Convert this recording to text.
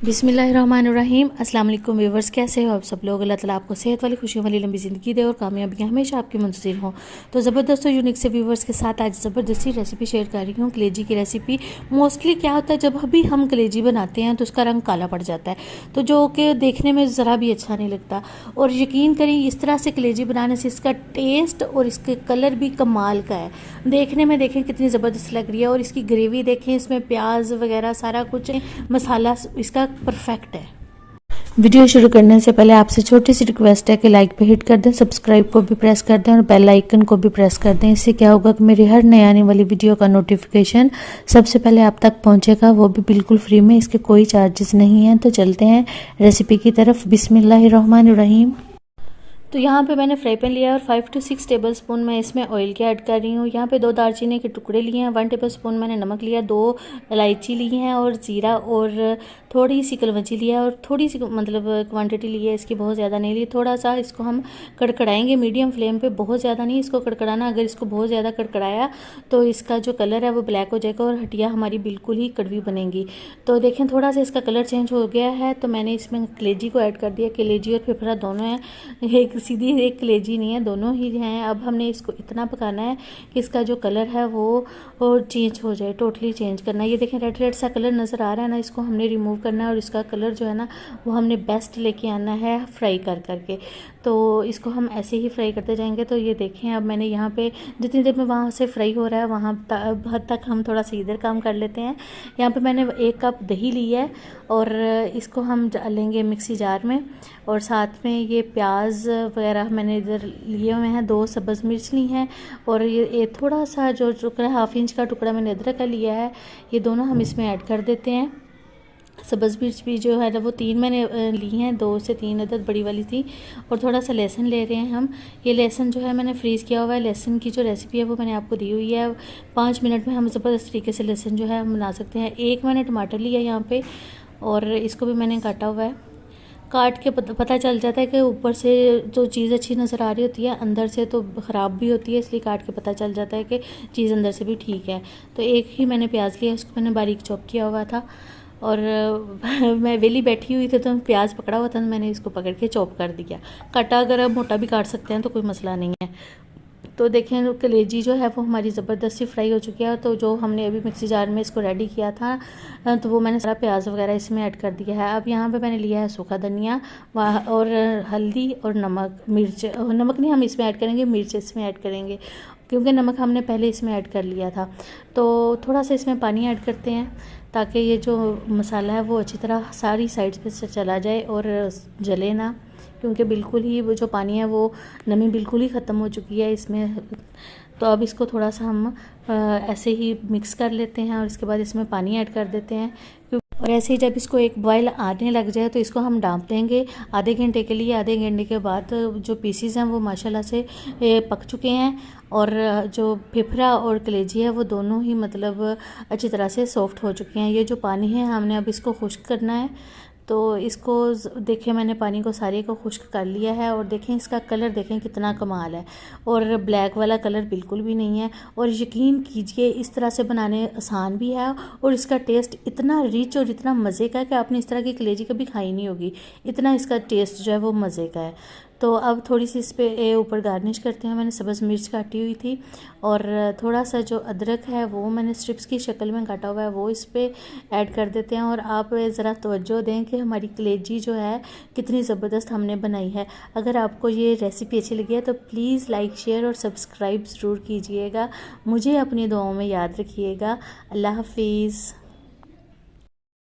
बिस्मिल्लाहिर्रहमानिर्रहीम। अस्सलाम वालेकुम व्यूवर्स, कैसे हो आप सब लोग। अल्लाह ताला आपको सेहत वाली खुशियों वाली लंबी ज़िंदगी दे और कामयाबियाँ हमेशा आपकी मुंतज़िर हों। तो ज़बरदस्त और यूनिक से व्यूवर्स के साथ आज ज़बरदस्ती रेसिपी शेयर कर रही हूँ। कलेजी की रेसिपी। मोस्टली क्या होता है, जब अभी हम कलेजी बनाते हैं तो उसका रंग काला पड़ जाता है, तो जो कि देखने में ज़रा भी अच्छा नहीं लगता। और यकीन करें, इस तरह से कलेजी बनाने से इसका टेस्ट और इसके कलर भी कमाल का है। देखने में देखें कितनी ज़बरदस्त लग रही है, और इसकी ग्रेवी देखें, इसमें प्याज वगैरह सारा कुछ मसाला इसका परफेक्ट है। वीडियो शुरू करने से पहले आपसे छोटी सी रिक्वेस्ट है कि लाइक पे हिट कर दें, सब्सक्राइब को भी प्रेस कर दें और बेल आइकन को भी प्रेस कर दें। इससे क्या होगा कि मेरी हर नई आने वाली वीडियो का नोटिफिकेशन सबसे पहले आप तक पहुंचेगा, वो भी बिल्कुल फ्री में, इसके कोई चार्जेस नहीं हैं। तो चलते हैं रेसिपी की तरफ। बिस्मिल्लाहिर्रहमानिर्रहीम। तो यहाँ पे मैंने फ्राई पैन लिया और 5 to 6 टेबल स्पून मैं इसमें ऑयल के ऐड कर रही हूँ। यहाँ पे 2 दालचीनी के टुकड़े लिए हैं, 1 टेबल स्पून मैंने नमक लिया, 2 इलायची ली हैं और ज़ीरा और थोड़ी सी कलवंजी लिया और थोड़ी सी मतलब क्वांटिटी ली है इसकी, बहुत ज़्यादा नहीं ली। थोड़ा सा इसको हम कड़कड़ाएंगे मीडियम फ्लेम पे, बहुत ज़्यादा नहीं इसको कड़कड़ाना। अगर इसको बहुत ज़्यादा कड़कड़ाया तो इसका जो कलर है वो ब्लैक हो जाएगा और हटिया हमारी बिल्कुल ही कड़वी बनेगी। तो देखें थोड़ा सा इसका कलर चेंज हो गया है, तो मैंने इसमें कलेजी को ऐड कर दिया। कलेजी और फिफरा दोनों हैं, एक सीधी एक कलेजी नहीं है, दोनों ही हैं। अब हमने इसको इतना पकाना है कि इसका जो कलर है वो चेंज हो जाए, टोटली चेंज करना है। ये देखें रेड रेड सा कलर नज़र आ रहा है ना, इसको हमने रिमूव करना है और इसका कलर जो है ना वो हमने बेस्ट लेके आना है फ्राई कर करके। तो इसको हम ऐसे ही फ्राई करते जाएंगे। तो ये देखें, अब मैंने यहाँ पे जितनी देर में वहाँ से फ्राई हो रहा है वहाँ हद तक हम थोड़ा सा इधर काम कर लेते हैं। यहाँ पे मैंने 1 कप दही ली है और इसको हम डालेंगे मिक्सी जार में, और साथ में ये प्याज वगैरह मैंने इधर लिए हुए हैं, 2 सब्ज़ मिर्च ली हैं, और ये थोड़ा सा जो टुकड़ा 1/2 इंच का टुकड़ा मैंने अदरक का लिया है, ये दोनों हम इसमें ऐड कर देते हैं। सब्ज़ मिर्च भी जो है ना वो 3 मैंने ली हैं, 2 से 3 अदद बड़ी वाली थी। और थोड़ा सा लहसुन ले रहे हैं हम। ये लहसुन जो है मैंने फ्रीज़ किया हुआ है। लहसुन की जो रेसिपी है वो मैंने आपको दी हुई है। 5 मिनट में हम ज़बरदस्त तरीके से लहसुन जो है हम बना सकते हैं। 1 मैंने टमाटर लिया यहाँ पे, और इसको भी मैंने काटा हुआ है। काट के पता चल जाता है कि ऊपर से जो चीज़ अच्छी नज़र आ रही होती है, अंदर से तो ख़राब भी होती है, इसलिए काट के पता चल जाता है कि चीज़ अंदर से भी ठीक है। तो एक ही मैंने प्याज लिया, उसको मैंने बारीक चॉप किया हुआ था, और मैं वेली बैठी हुई थी तो प्याज पकड़ा हुआ था, तो मैंने इसको पकड़ के चॉप कर दिया। काटा अगर आप मोटा भी काट सकते हैं तो कोई मसला नहीं है। तो देखें कलेजी जो है वो हमारी ज़बरदस्ती फ्राई हो चुकी है। तो जो हमने अभी मिक्सी जार में इसको रेडी किया था, तो वो मैंने सारा प्याज वगैरह इसमें ऐड कर दिया है। अब यहाँ पे मैंने लिया है सूखा धनिया और हल्दी और नमक, मिर्च, नमक नहीं हम इसमें ऐड करेंगे, मिर्च इसमें ऐड करेंगे, क्योंकि नमक हमने पहले इसमें ऐड कर लिया था। तो थोड़ा सा इसमें पानी ऐड करते हैं ताकि ये जो मसाला है वो अच्छी तरह सारी साइड्स पे से चला जाए और जले ना, क्योंकि बिल्कुल ही वो जो पानी है वो नमी बिल्कुल ही ख़त्म हो चुकी है इसमें। तो अब इसको थोड़ा सा हम ऐसे ही मिक्स कर लेते हैं और इसके बाद इसमें पानी ऐड कर देते हैं। और ऐसे ही जब इसको एक बॉयल आने लग जाए तो इसको हम ढाँप देंगे आधे घंटे के लिए। आधे घंटे के बाद जो पीसीज हैं वो माशाल्लाह से पक चुके हैं, और जो फिफरा और कलेजी है वो दोनों ही मतलब अच्छी तरह से सॉफ्ट हो चुके हैं। ये जो पानी है हमने अब इसको खुश्क करना है। तो इसको देखें मैंने पानी को सारे को खुश्क कर लिया है, और देखें इसका कलर देखें कितना कमाल है, और ब्लैक वाला कलर बिल्कुल भी नहीं है। और यकीन कीजिए इस तरह से बनाने आसान भी है, और इसका टेस्ट इतना रिच और इतना मज़े का है कि आपने इस तरह की कलेजी कभी खाई नहीं होगी, इतना इसका टेस्ट जो है वो मज़े का है। तो अब थोड़ी सी इस पर ऊपर गार्निश करते हैं। मैंने सब्ज़ मिर्च काटी हुई थी, और थोड़ा सा जो अदरक है वो मैंने स्ट्रिप्स की शक्ल में काटा हुआ है, वो इस पर ऐड कर देते हैं। और आप ज़रा तवज्जो दें कि हमारी कलेजी जो है कितनी ज़बरदस्त हमने बनाई है। अगर आपको ये रेसिपी अच्छी लगी है तो प्लीज़ लाइक, शेयर और सब्सक्राइब ज़रूर कीजिएगा। मुझे अपनी दुआओं में याद रखिएगा। अल्लाह हाफिज़।